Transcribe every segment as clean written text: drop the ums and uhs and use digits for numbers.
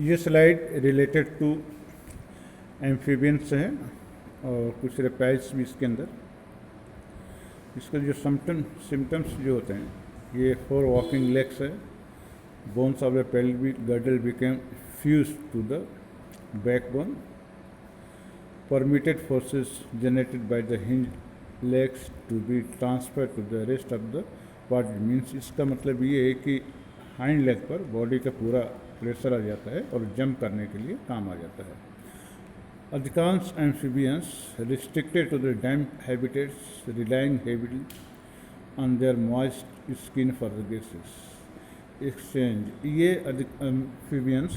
ये slide related to amphibians है और कुछ रेप्टाइल्स भी इसके अंदर। इसके जो सिम्टम्स जो होते हैं, ये 4 वॉकिंग लेग्स है, bones of the pelvic girdle became fuse to the backbone, permitted forces generated by the hinge legs to be transferred to the rest of the body। Means इसका मतलब ये है कि हाइंड लेग पर body का पूरा pressure आ जाता है और जंप करने के लिए काम आ जाता है। अधिकांश amphibians restricted to the damp habitats relying heavily on their moist skin for the gases exchange. ये एम्फीबियंस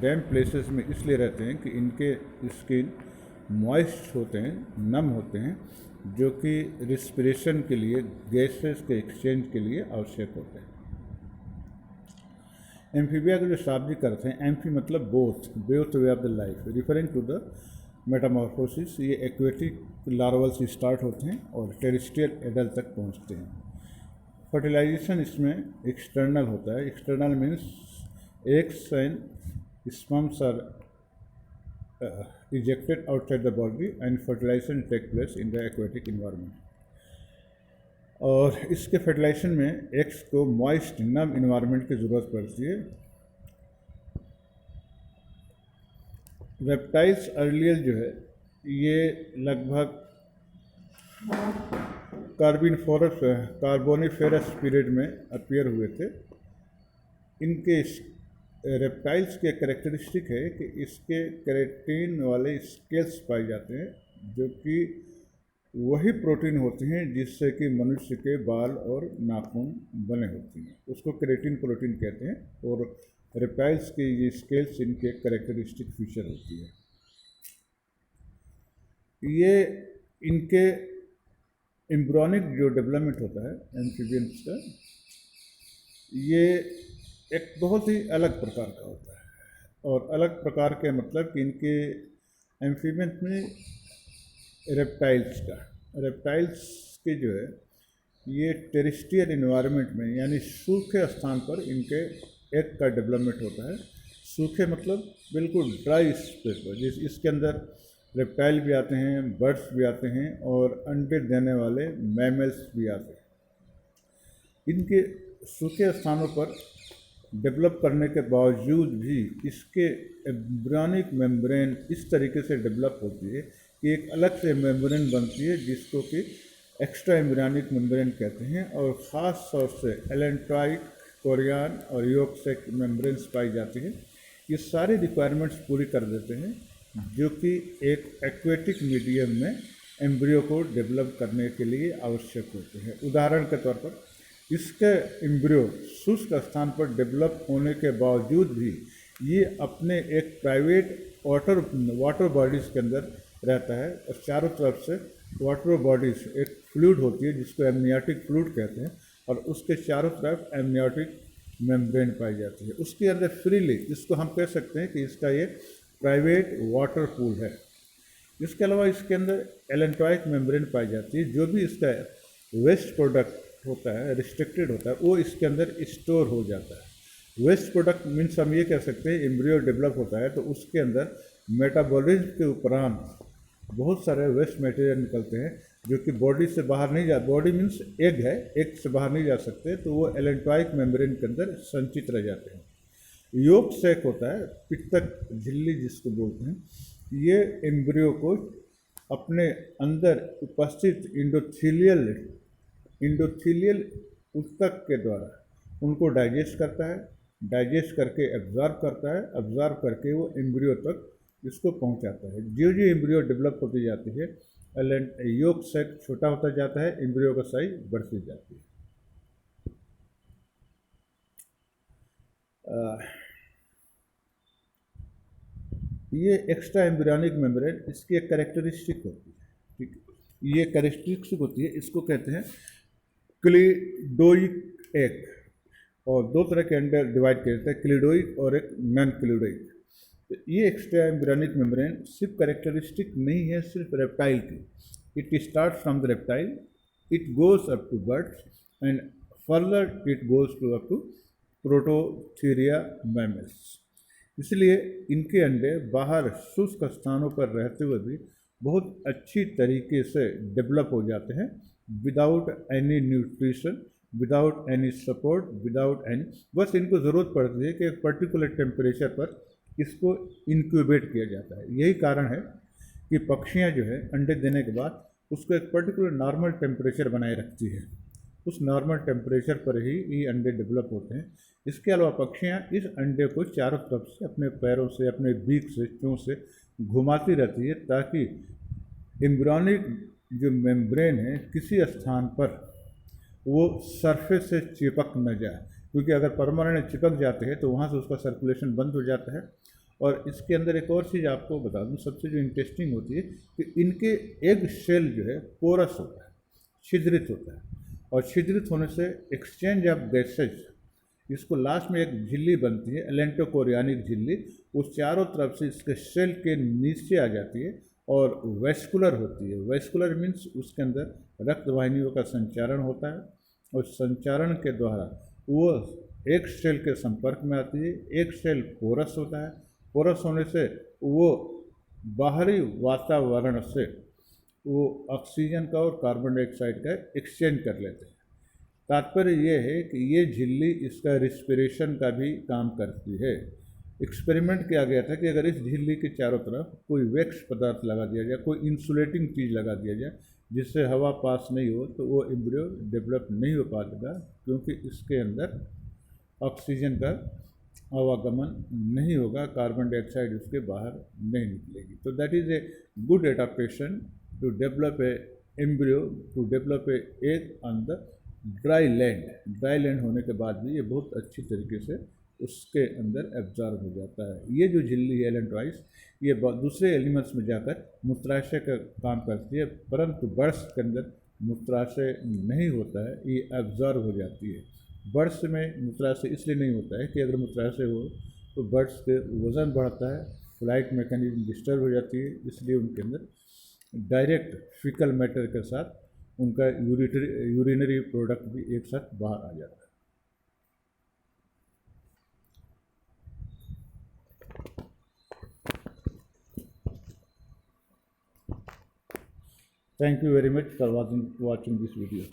डैम्प प्लेसेस में इसलिए रहते हैं कि इनके स्किन मॉइस्ट होते हैं, नम होते हैं, जो कि रिस्पिरेशन के लिए, गैसेस के एक्सचेंज के लिए आवश्यक होते हैं। एम्फीबिया के जो शाब्दिक अर्थ हैं, एम्फी मतलब both way of the life, referring to the metamorphosis. ये एक्वेटिक लार्वल से स्टार्ट होते हैं और टेरेस्ट्रियल एडल्ट तक पहुंचते हैं। फर्टिलाइजेशन इसमें एक्सटर्नल होता है। External means eggs and sperms are ejected outside the body and fertilization take place in the aquatic environment। और इसके फर्टिलाइजेशन में एग्स को मॉइस्ट नम इन्वायरमेंट की ज़रूरत पड़ती है। रेप्टाइल्स अर्लियल जो है, ये लगभग कार्बोनिफेरस पीरियड में अपीयर हुए थे। इनके रेप्टाइल्स के कैरेक्टरिस्टिक है कि इसके केराटिन वाले स्केल्स पाए जाते हैं, जो कि वही प्रोटीन होते हैं जिससे कि मनुष्य के बाल और नाखून बने होते हैं, उसको केराटिन प्रोटीन कहते हैं। और रेप्टाइल्स के ये स्केल्स इनके कैरेक्टरिस्टिक फीचर होती है। ये इनके एम्ब्रियोनिक जो डेवलपमेंट होता है एम्फीबियंस का, ये एक बहुत ही अलग प्रकार का होता है। और अलग प्रकार के मतलब कि इनके एम्फीबियंस में रेप्टाइल्स के जो है, ये टेरेस्ट्रियल इन्वायरमेंट में यानी सूखे स्थान पर इनके एग का डेवलपमेंट होता है। सूखे मतलब बिल्कुल ड्राई स्पेस पर, जिस इसके अंदर रेप्टाइल भी आते हैं, बर्ड्स भी आते हैं और अंडे देने वाले मैमल्स भी आते हैं। इनके सूखे स्थानों पर डेवलप करने के बावजूद भी इसके एम्ब्रियोनिक मेम्ब्रेन इस तरीके से डेवलप होती है कि एक अलग से मेम्ब्रेन बनती है, जिसको कि एक्स्ट्रा एम्ब्रियोनिक मेम्ब्रेन कहते हैं। और ख़ास तौर से एलेंट्राइक, कोरियन और योक मेम्ब्रेन्स पाई जाती हैं। ये सारी रिक्वायरमेंट्स पूरी कर देते हैं जो कि एक एक्वेटिक मीडियम में एम्ब्रियो को डेवलप करने के लिए आवश्यक होते हैं। उदाहरण के तौर पर इसके एम्ब्रियो शुष्क स्थान पर डेवलप होने के बावजूद भी ये अपने एक प्राइवेट वाटर बॉडीज़ के अंदर रहता है और चारों तरफ से वाटर बॉडीज़, एक फ्लूइड होती है जिसको एमनियोटिक फ्लूइड कहते हैं, और उसके चारों तरफ एमनियोटिक मेम्ब्रेन पाई जाती है। उसके अंदर फ्रीली, इसको हम कह सकते हैं कि इसका ये प्राइवेट वाटर पूल है। इसके अलावा इसके अंदर एलेंट्रॉइक मेम्ब्रेन पाई जाती है। जो भी इसका वेस्ट प्रोडक्ट होता है, रिस्ट्रिक्टेड होता है, वो इसके अंदर स्टोर हो जाता है। वेस्ट प्रोडक्ट मीन्स हम ये कह सकते हैं, एम्ब्रियो डेवलप होता है तो उसके अंदर मेटाबॉलिज्म के उपरांत बहुत सारे वेस्ट मटेरियल निकलते हैं जो कि बॉडी से बाहर नहीं जा, बॉडी मीन्स एग है, एग से बाहर नहीं जा सकते, तो वो एलेंट्रॉइक मेम्ब्रेन के अंदर संचित रह जाते हैं। योक सैक होता है, पित्तक झिल्ली जिसको बोलते हैं, ये एम्ब्रियो को अपने अंदर उपस्थित इंडोथीलियल ऊतक के द्वारा उनको डाइजेस्ट करता है, डाइजेस्ट करके एब्जॉर्ब करता है, एब्जॉर्ब करके वो एम्ब्रियो तक इसको पहुंचाता है। जो जो एम्ब्रियो डेवलप होती जाती है, योक सैक छोटा होता जाता है, एम्ब्रियो का साइज बढ़ती जाती है। ये एक्स्ट्रा एम्ब्रियोनिक मेम्ब्रेन इसकी एक कैरेक्टरिस्टिक होती है, ठीक है। ये कैरेक्टरिस्टिक होती है, इसको कहते हैं क्लिडोइक एग। और दो तरह के अंडर डिवाइड किया जाता है, क्लिडोइक और एक नॉन क्लिडोइक। तो ये एक्स्ट्रा एम्ब्रियोनिक मेम्ब्रेन सिर्फ कैरेक्टरिस्टिक नहीं है सिर्फ रेप्टाइल की। It start from the reptile, it goes up to birds and further it goes to up to prototheria mammals. इसलिए इनके अंडे बाहर शुष्क स्थानों पर रहते हुए भी बहुत अच्छी तरीके से डेवलप हो जाते हैं, without any nutrition, without any support, without any, बस इनको ज़रूरत पड़ती है कि एक पर्टिकुलर टेम्परेचर पर इसको इनक्यूबेट किया जाता है। यही कारण है कि पक्षियाँ जो है अंडे देने के बाद उसको एक पर्टिकुलर नॉर्मल टेम्परेचर बनाए रखती है, उस नॉर्मल टेम्परेचर पर ही ये अंडे डेवलप होते हैं। इसके अलावा पक्षियाँ इस अंडे को चारों तरफ से अपने पैरों से, अपने बीक से, चोंच से घुमाती रहती है, ताकि एम्ब्रियोनिक जो मेम्ब्रेन है किसी स्थान पर वो सरफेस से चिपक न जाए, क्योंकि अगर परमानेंट चिपक जाते हैं तो वहाँ से उसका सर्कुलेशन बंद हो जाता है। और इसके अंदर एक और चीज़ आपको बता दूँ, सबसे जो इंटरेस्टिंग होती है कि इनके एग शेल जो है पोरस होता है, छिद्रित होता है, और छिद्रित होने से एक्सचेंज ऑफ गैसेज, इसको लास्ट में एक झिल्ली बनती है, एलेंटोकोरियानिक झिल्ली, उस चारों तरफ से इसके सेल के नीचे आ जाती है और वेस्कुलर होती है। वेस्कुलर मीन्स उसके अंदर रक्त वाहिनियों का संचारण होता है, और संचारण के द्वारा वो एक सेल के संपर्क में आती है। एक सेल पोरस होता है, पोरस होने से वो बाहरी वातावरण से वो ऑक्सीजन का और कार्बन डाइऑक्साइड का एक्सचेंज कर लेते हैं। तात्पर्य ये है कि ये झिल्ली इसका रिस्पिरेशन का भी काम करती है। एक्सपेरिमेंट किया गया था कि अगर इस झिल्ली के चारों तरफ कोई वैक्स पदार्थ लगा दिया जाए, कोई इंसुलेटिंग चीज़ लगा दिया जाए जिससे हवा पास नहीं हो, तो वो एम्ब्रियो डेवलप नहीं हो पाएगा, क्योंकि इसके अंदर ऑक्सीजन का आवागमन नहीं होगा, कार्बन डाइऑक्साइड उसके बाहर नहीं निकलेगी। तो that is a good adaptation to develop a embryo, to develop a egg on the dry land. Dry land होने के बाद भी ये बहुत अच्छी तरीके से उसके अंदर एब्जॉर्ब हो जाता है। ये जो झिल्ली है एलेंट्रॉइड्स, ये दूसरे एलिमेंट्स में जाकर मूत्राशय का काम करती है, परंतु बर्ड्स के अंदर मूत्राशय नहीं होता है, ये एब्जॉर्ब हो जाती है। बर्ड्स में मूत्राशय इसलिए नहीं होता है कि अगर मूत्राशय हो तो बर्ड्स के वज़न बढ़ता है, फ्लाइट मैकेनिज्म डिस्टर्ब हो जाती है, इसलिए उनके अंदर डायरेक्ट फीकल मैटर के साथ उनका यूरिनरी प्रोडक्ट भी एक साथ बाहर आ जाता है। Thank you very much for watching this video.